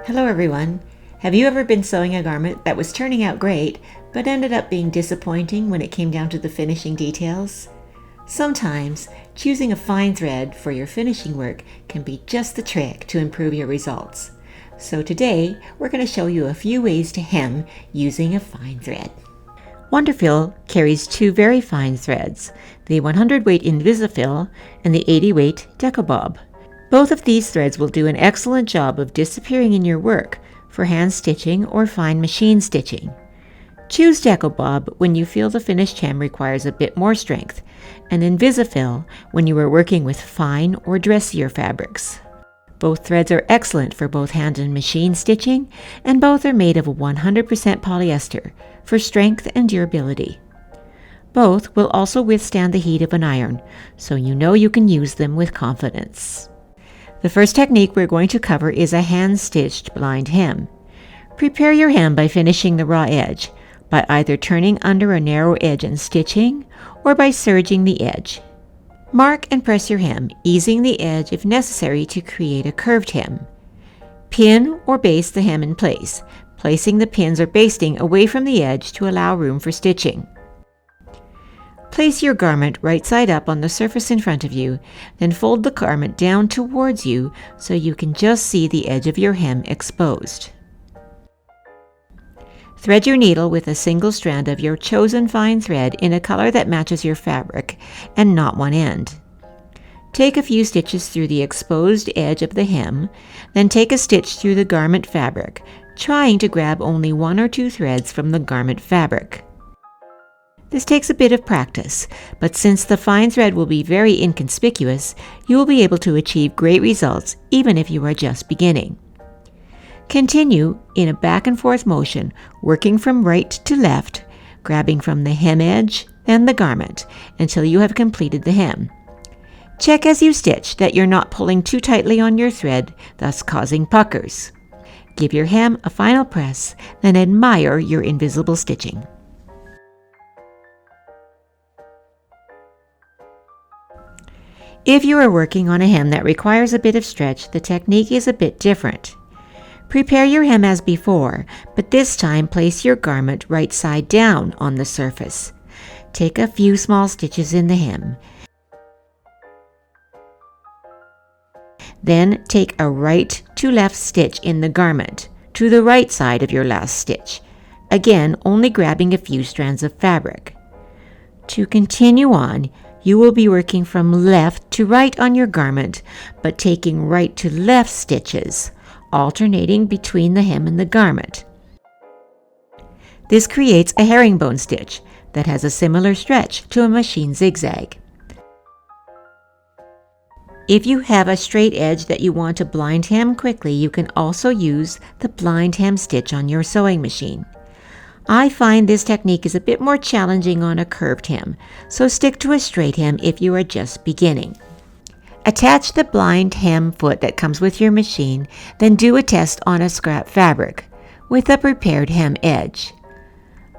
Hello everyone. Have you ever been sewing a garment that was turning out great, but ended up being disappointing when it came down to the finishing details? Sometimes, choosing a fine thread for your finishing work can be just the trick to improve your results. So today, we're going to show you a few ways to hem using a fine thread. WonderFil carries two very fine threads, the 100 weight WonderFil and the 80 weight DecoBob. Both of these threads will do an excellent job of disappearing in your work for hand stitching or fine machine stitching. Choose DecoBob when you feel the finished hem requires a bit more strength, and WonderFil when you are working with fine or dressier fabrics. Both threads are excellent for both hand and machine stitching, and both are made of 100% polyester for strength and durability. Both will also withstand the heat of an iron, so you know you can use them with confidence. The first technique we're going to cover is a hand-stitched blind hem. Prepare your hem by finishing the raw edge, by either turning under a narrow edge and stitching, or by serging the edge. Mark and press your hem, easing the edge if necessary to create a curved hem. Pin or baste the hem in place, placing the pins or basting away from the edge to allow room for stitching. Place your garment right side up on the surface in front of you, then fold the garment down towards you so you can just see the edge of your hem exposed. Thread your needle with a single strand of your chosen fine thread in a color that matches your fabric and not one end. Take a few stitches through the exposed edge of the hem, then take a stitch through the garment fabric, trying to grab only one or two threads from the garment fabric. This takes a bit of practice, but since the fine thread will be very inconspicuous, you will be able to achieve great results even if you are just beginning. Continue in a back and forth motion, working from right to left, grabbing from the hem edge, then the garment, until you have completed the hem. Check as you stitch that you're not pulling too tightly on your thread, thus causing puckers. Give your hem a final press, then admire your invisible stitching. If you are working on a hem that requires a bit of stretch, the technique is a bit different. Prepare your hem as before, but this time place your garment right side down on the surface. Take a few small stitches in the hem. Then take a right to left stitch in the garment, to the right side of your last stitch, again only grabbing a few strands of fabric. To continue on, you will be working from left to right on your garment, but taking right to left stitches, alternating between the hem and the garment. This creates a herringbone stitch that has a similar stretch to a machine zigzag. If you have a straight edge that you want to blind hem quickly, you can also use the blind hem stitch on your sewing machine. I find this technique is a bit more challenging on a curved hem, so stick to a straight hem if you are just beginning. Attach the blind hem foot that comes with your machine, then do a test on a scrap fabric with a prepared hem edge.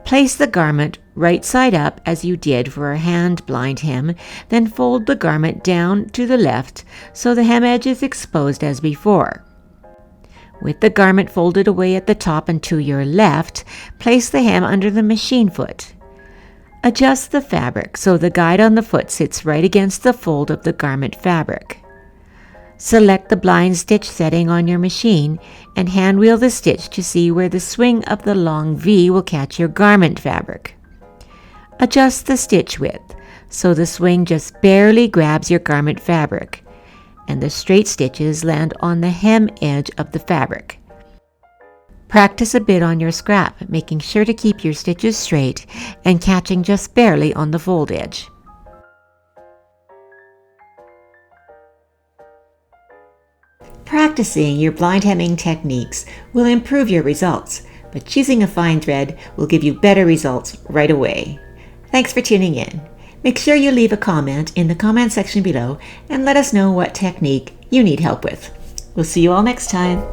Place the garment right side up as you did for a hand blind hem, then fold the garment down to the left so the hem edge is exposed as before. With the garment folded away at the top and to your left, place the hem under the machine foot. Adjust the fabric so the guide on the foot sits right against the fold of the garment fabric. Select the blind stitch setting on your machine and hand wheel the stitch to see where the swing of the long V will catch your garment fabric. Adjust the stitch width so the swing just barely grabs your garment fabric, and the straight stitches land on the hem edge of the fabric. Practice a bit on your scrap, making sure to keep your stitches straight and catching just barely on the fold edge. Practicing your blind hemming techniques will improve your results, but choosing a fine thread will give you better results right away. Thanks for tuning in. Make sure you leave a comment in the comment section below and let us know what technique you need help with. We'll see you all next time.